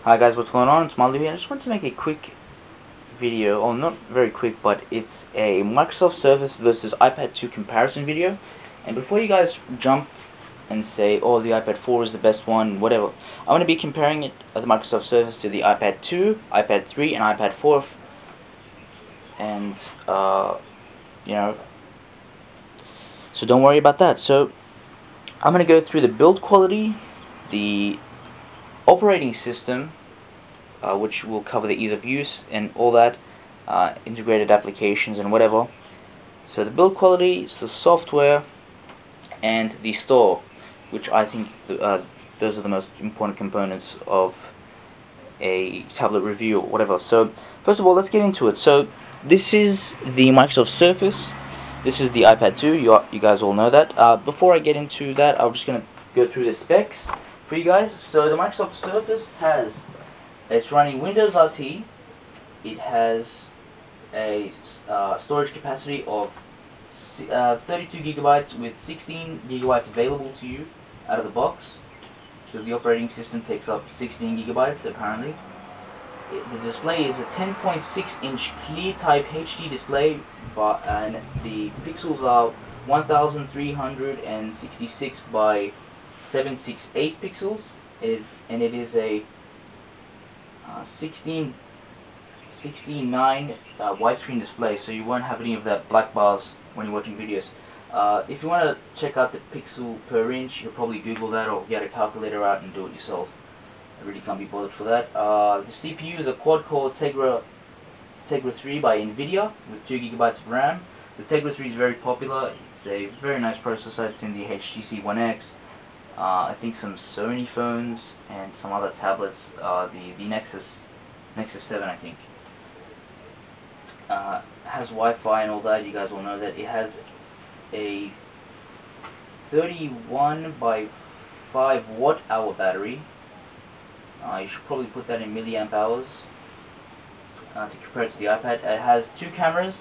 Hi guys, what's going on? It's Malu here. I just wanted to make a quick video, or not very quick, but it's a Microsoft Surface versus iPad 2 comparison video. And before you guys jump and say, oh, the iPad 4 is the best one, whatever, I'm going to be comparing it, the Microsoft Surface, to the iPad 2, iPad 3, and iPad 4. And, you know, so don't worry about that. So, I'm going to go through the build quality, the operating system, which will cover the ease of use and all that, integrated applications and whatever. So the build quality is the software and the store, which I think those are the most important components of a tablet review or whatever. So first of all, let's get into it. So this is the Microsoft Surface. This is the iPad 2. You guys all know that. Before I get into that, I'm just going to go through the specs for you guys. So the Microsoft Surface it's running Windows RT. It has a storage capacity of 32 gigabytes with 16 gigabytes available to you out of the box, because the operating system takes up 16 gigabytes apparently. The display is a 10.6 inch clear type HD display, and the pixels are 1366 by 768 pixels, and it is a 16:9 widescreen display, so you won't have any of that black bars when you're watching videos. If you want to check out the pixel per inch, you'll probably Google that or get a calculator out and do it yourself. I really can't be bothered for that. The CPU is a quad-core Tegra 3 by NVIDIA with 2 gigabytes of RAM. The Tegra 3 is very popular. It's a very nice processor. It's in the HTC One X. I think some Sony phones and some other tablets. The Nexus 7, I think. Has Wi-Fi and all that. You guys all know that. It has a 31 by 5 watt hour battery. You should probably put that in milliamp hours to compare it to the iPad. It has two cameras,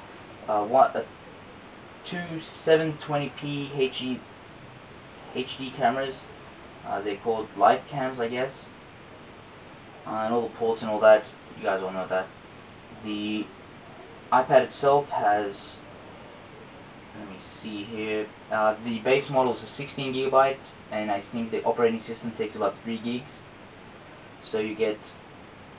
two 720p HD cameras. They're called live cams, I guess. And all the ports and all that, you guys all know that. The iPad itself has, let me see here, the base model is a 16 gigabyte, and I think the operating system takes about 3 gigs. So you get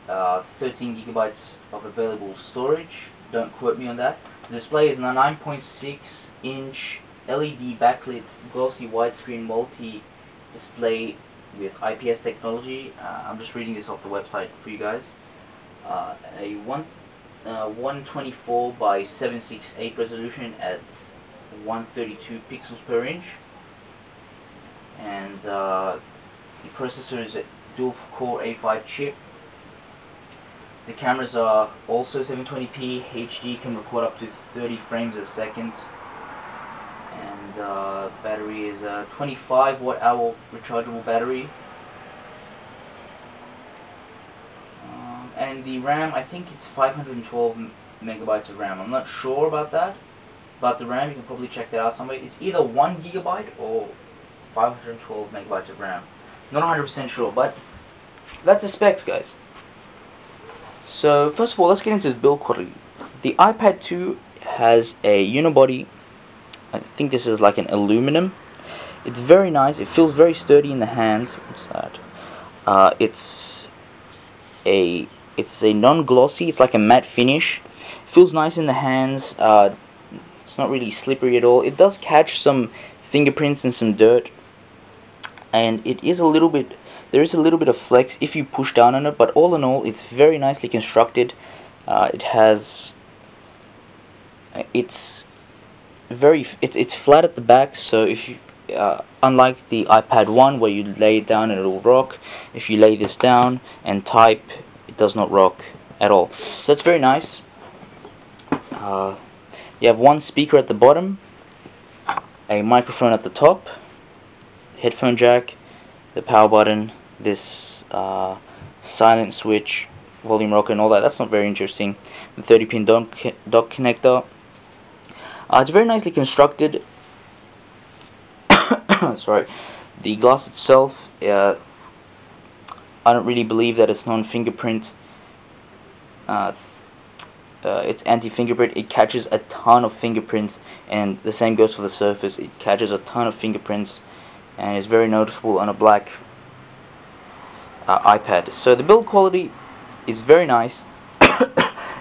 13 gigabytes of available storage. Don't quote me on that. The display is a 9.6 inch LED backlit glossy widescreen multi-display with IPS technology. I'm just reading this off the website for you guys. A 124 by 768 resolution at 132 pixels per inch, and the processor is a dual-core A5 chip. The cameras are also 720p HD, can record up to 30 frames a second, and battery is a 25 watt hour rechargeable battery. And the RAM, I think it's 512 megabytes of RAM. I'm not sure about that. About the RAM, you can probably check that out somewhere. It's either 1 gigabyte or 512 megabytes of RAM. Not 100% sure, but that's the specs, guys. So first of all, let's get into the build quality. The iPad 2 has a unibody. I think this is like an aluminum. It's very nice. It feels very sturdy in the hands. What's that? It's a non-glossy. It's like a matte finish. Feels nice in the hands. It's not really slippery at all. It does catch some fingerprints and some dirt, and it is a little bit. There is a little bit of flex if you push down on it, but all in all, it's very nicely constructed. It's flat at the back, so if you unlike the iPad 1 where you lay it down and it will rock, if you lay this down and type, it does not rock at all. So that's very nice. You have one speaker at the bottom, a microphone at the top, headphone jack, the power button, this silent switch, volume rocker and all that. That's not very interesting. The 30-pin dock connector. It's very nicely constructed. Sorry. The glass itself I don't really believe that it's non-fingerprint. It's anti-fingerprint. It catches a ton of fingerprints, and the same goes for the Surface. It catches a ton of fingerprints, and it's very noticeable on a black iPad. So the build quality is very nice.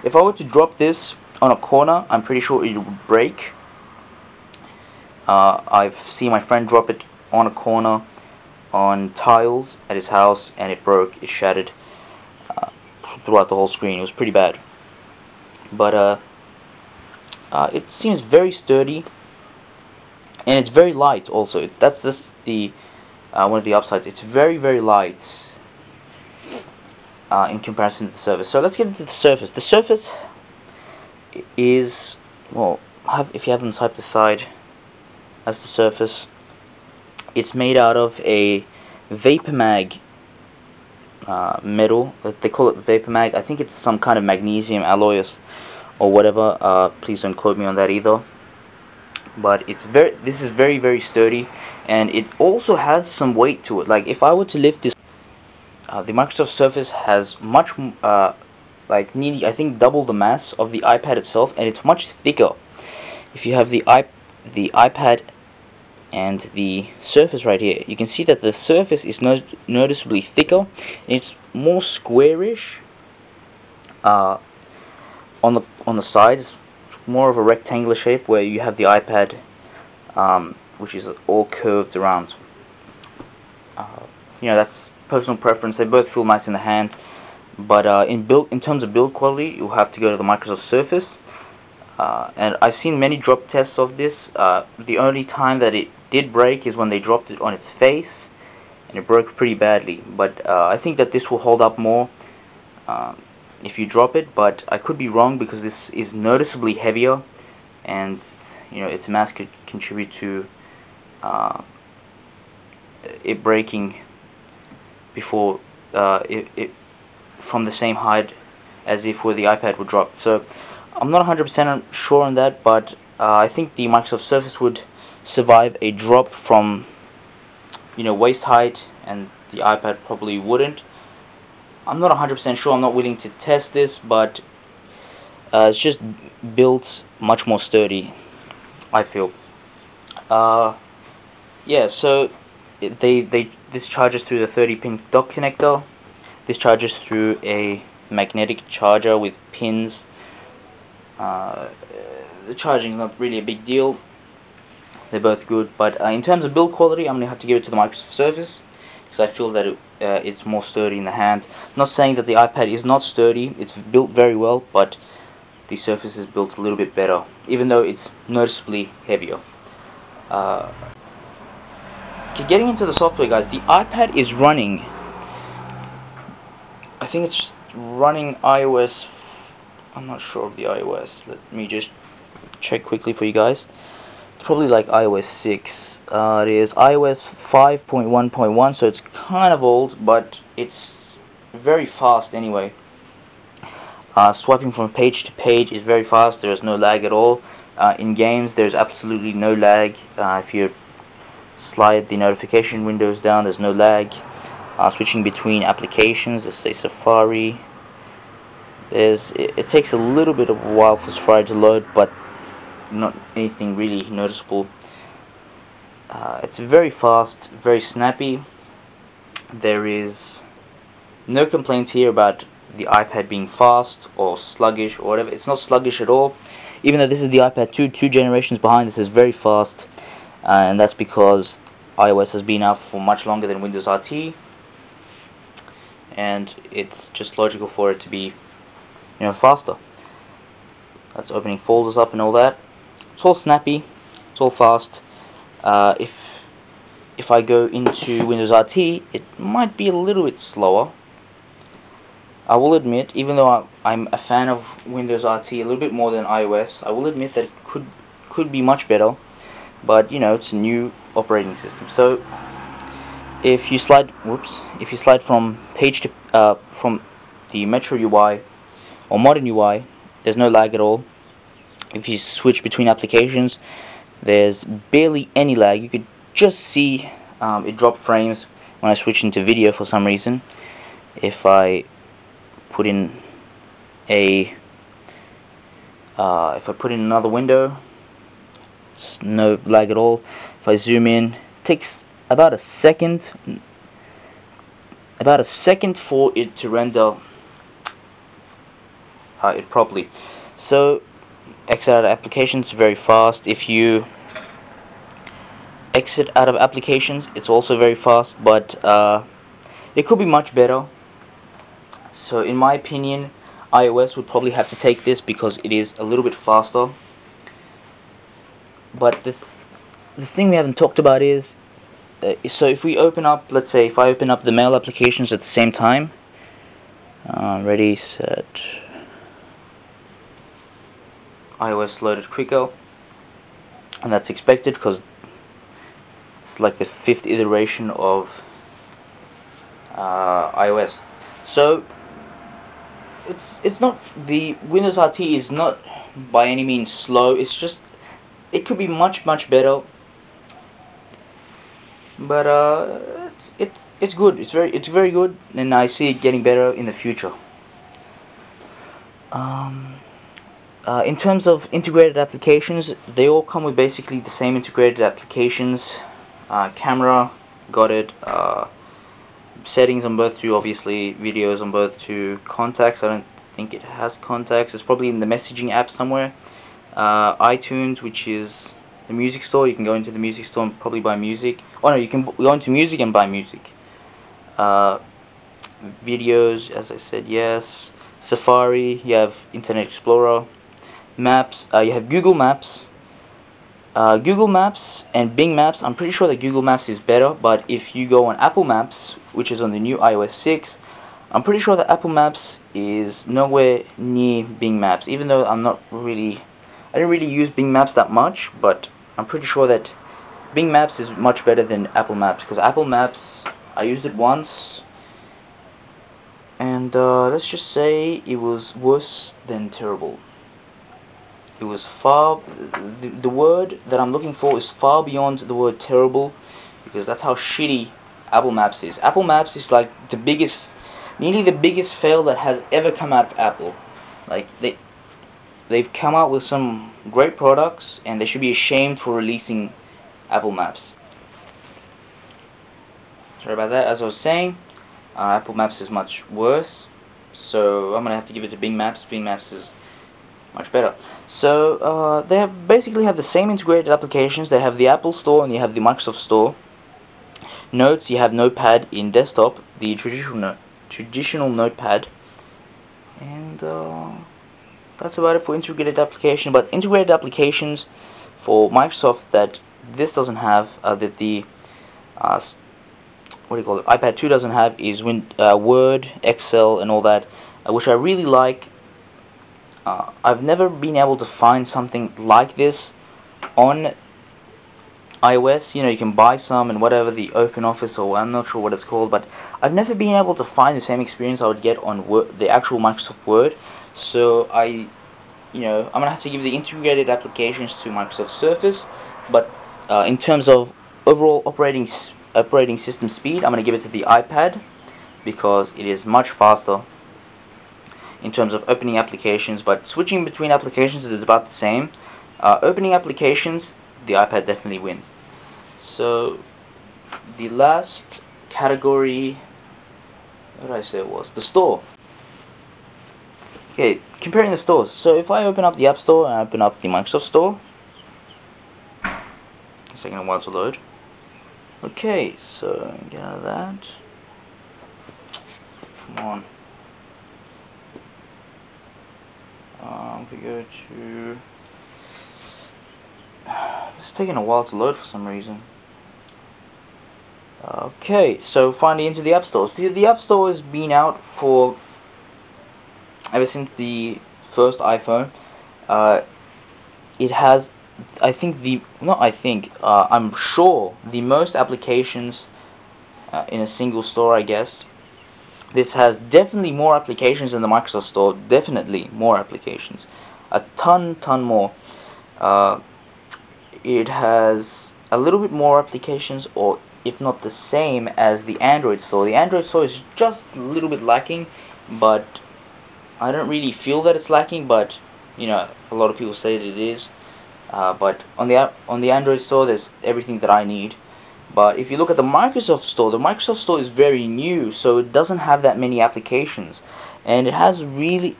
If I were to drop this on a corner, I'm pretty sure it would break. I've seen my friend drop it on a corner on tiles at his house, and it broke. It shattered throughout the whole screen. It was pretty bad. But it seems very sturdy, and it's very light also. That's the one of the upsides. It's very, very light in comparison to the Surface. So let's get into the Surface. The Surface is, well, if you have on the side to side, that's the Surface. It's made out of a VaporMag metal. They call it VaporMag. I think it's some kind of magnesium alloy or whatever. Please don't quote me on that either. But this is very, very sturdy, and it also has some weight to it. Like if I were to lift this, the Microsoft Surface has much, like nearly, I think, double the mass of the iPad itself, and it's much thicker. If you have the iPad and the Surface right here, you can see that the Surface is noticeably thicker. It's more squarish on the sides, more of a rectangular shape, where you have the iPad, which is all curved around. You know, that's personal preference. They both feel nice in the hand, but in terms of build quality, you'll have to go to the Microsoft Surface. And I've seen many drop tests of this. The only time that it did break is when they dropped it on its face, and it broke pretty badly. But I think that this will hold up more if you drop it, but I could be wrong, because this is noticeably heavier, and you know, its mass could contribute to it breaking before it from the same height as if where the iPad would drop. So I'm not 100% sure on that, but I think the Microsoft Surface would survive a drop from, you know, waist height, and the iPad probably wouldn't. I'm not 100% sure. I'm not willing to test this, but it's just built much more sturdy, I feel. Yeah, so this charges through the 30-pin dock connector. This charges through a magnetic charger with pins. The charging is not really a big deal. They're both good, but in terms of build quality, I'm going to have to give it to the Microsoft Surface, because I feel that it's more sturdy in the hand. I'm not saying that the iPad is not sturdy. It's built very well, but the Surface is built a little bit better, even though it's noticeably heavier. Getting into the software, guys, the iPad is running, I think it's running iOS, I'm not sure of the iOS, let me just check quickly for you guys. It's probably like iOS 6. It is iOS 5.1.1, so it's kind of old, but it's very fast anyway. Swiping from page to page is very fast. There is no lag at all. In games, there's absolutely no lag. If you slide the notification windows down, there's no lag. Switching between applications, let's say Safari, it takes a little bit of a while for Safari to load, but not anything really noticeable. It's very fast, very snappy. There is no complaints here about the iPad being fast or sluggish or whatever. It's not sluggish at all. Even though this is the iPad 2 generations behind, this is very fast, and that's because iOS has been out for much longer than Windows RT, and it's just logical for it to be, you know, faster. That's opening folders up and all that. It's all snappy. It's all fast. If I go into Windows RT, it might be a little bit slower. I will admit, even though I'm a fan of Windows RT a little bit more than iOS, I will admit that it could be much better. But you know, it's a new operating system. So if you slide, from page to from the Metro UI or Modern UI, there's no lag at all. If you switch between applications, there's barely any lag. You could just see it drop frames when I switch into video for some reason. if I put in a if I put in another window, it's no lag at all. If I zoom in, it takes about a second for it to render it properly. So exit out of applications, very fast. If you exit out of applications, it's also very fast, but it could be much better. So in my opinion, iOS would probably have to take this because it is a little bit faster. But the thing we haven't talked about is, so if we open up, let's say if I open up the mail applications at the same time, ready, set, iOS loaded quicker, and that's expected because it's like the 5th iteration of iOS. So it's not, the Windows RT is not by any means slow. It's just, it could be much better, but it's good. It's very good, and I see it getting better in the future. In terms of integrated applications, they all come with basically the same integrated applications. Camera, got it. Settings on both two, obviously. Videos on both two. Contacts, I don't think it has contacts. It's probably in the messaging app somewhere. iTunes, which is the music store. You can go into the music store and probably buy music. Oh no, you can go into music and buy music. Videos, as I said, yes. Safari, you have Internet Explorer. Maps, you have Google Maps. Google Maps and Bing Maps, I'm pretty sure that Google Maps is better, but if you go on Apple Maps, which is on the new iOS 6, I'm pretty sure that Apple Maps is nowhere near Bing Maps, even though I didn't really use Bing Maps that much, but I'm pretty sure that Bing Maps is much better than Apple Maps, because Apple Maps, I used it once, and let's just say it was worse than terrible. It was far, the word that I'm looking for is far beyond the word terrible, because that's how shitty Apple Maps is. Apple Maps is like nearly the biggest fail that has ever come out of Apple. Like, they've come out with some great products, and they should be ashamed for releasing Apple Maps. Sorry about that. As I was saying, Apple Maps is much worse, so I'm gonna have to give it to Bing Maps. Bing Maps is much better. So they basically have the same integrated applications. They have the Apple Store and you have the Microsoft Store. Notes, you have Notepad in desktop, the traditional Notepad, and that's about it for integrated application. But integrated applications for Microsoft that this doesn't have, that the what do you call it, iPad 2 doesn't have, is Word, Excel, and all that, which I really like. I've never been able to find something like this on iOS. You know, you can buy some and whatever, the OpenOffice, or I'm not sure what it's called, but I've never been able to find the same experience I would get on Word, the actual Microsoft Word. So I'm gonna have to give the integrated applications to Microsoft Surface, but in terms of overall operating system speed, I'm gonna give it to the iPad because it is much faster in terms of opening applications, but switching between applications is about the same. Opening applications, the iPad definitely wins. So the last category, what did I say it was? The store. Okay, comparing the stores. So if I open up the App Store and I open up the Microsoft Store, it's taking a while to load. Okay, so get out of that. Come on. We go to, it's taking a while to load for some reason. Okay, so finally into the App Store. So the App Store has been out for ever since the first iPhone. It has, I'm sure the most applications in a single store, I guess. This has definitely more applications than the Microsoft Store. Definitely more applications. A ton more. It has a little bit more applications, or if not the same as the Android store. The Android store is just a little bit lacking, but I don't really feel that it's lacking, but you know, a lot of people say that it is. But on the Android store, there's everything that I need. But if you look at the Microsoft store is very new, so it doesn't have that many applications, and it has really,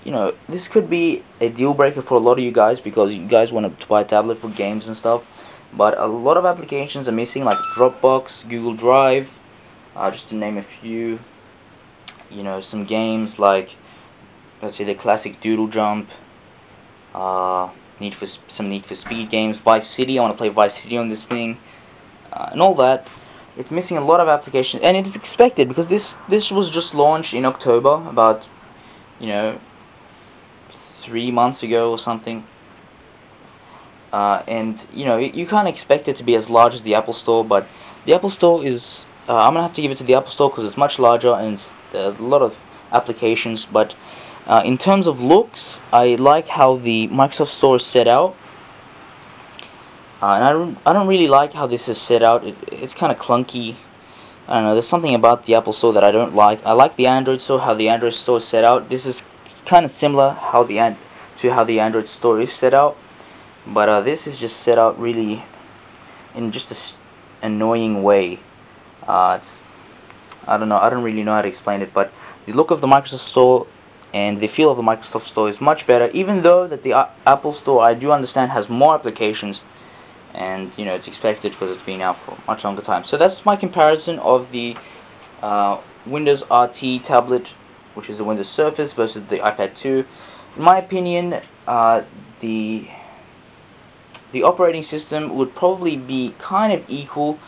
you know, this could be a deal breaker for a lot of you guys because you guys want to buy a tablet for games and stuff. But a lot of applications are missing, like Dropbox, Google Drive, just to name a few. You know, some games like, let's say, the classic Doodle Jump, Need for Speed games, Vice City. I want to play Vice City on this thing, and all that. It's missing a lot of applications, and it's expected because this was just launched in October, about, you know, 3 months ago or something. And you know, you can't expect it to be as large as the Apple Store, but the Apple Store is, I'm gonna have to give it to the Apple Store because it's much larger and there's a lot of applications. But in terms of looks, I like how the Microsoft Store is set out, and I don't really like how this is set out. It's kind of clunky. I don't know, there's something about the Apple Store that I don't like. I like the Android Store, how the Android Store is set out. This is kind of similar to how the Android Store is set out. But this is just set out really in just a annoying way. I don't know. I don't really know how to explain it, but the look of the Microsoft Store and the feel of the Microsoft Store is much better. Even though that the Apple Store, I do understand, has more applications, and you know, it's expected because it's been out for a much longer time. So that's my comparison of the Windows RT tablet, which is the Windows Surface, versus the iPad 2. In my opinion, the operating system would probably be kind of equal,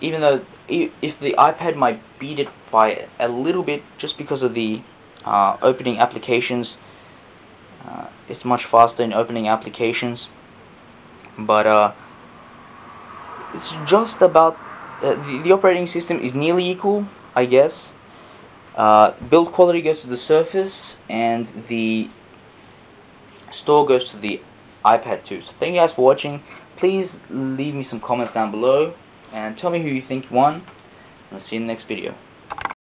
even though if the iPad might beat it by a little bit just because of the opening applications. It's much faster in opening applications, but it's just about the operating system is nearly equal, I guess. Build quality goes to the Surface, and the store goes to the iPad 2. So thank you guys for watching. Please leave me some comments down below and tell me who you think won. I'll see you in the next video.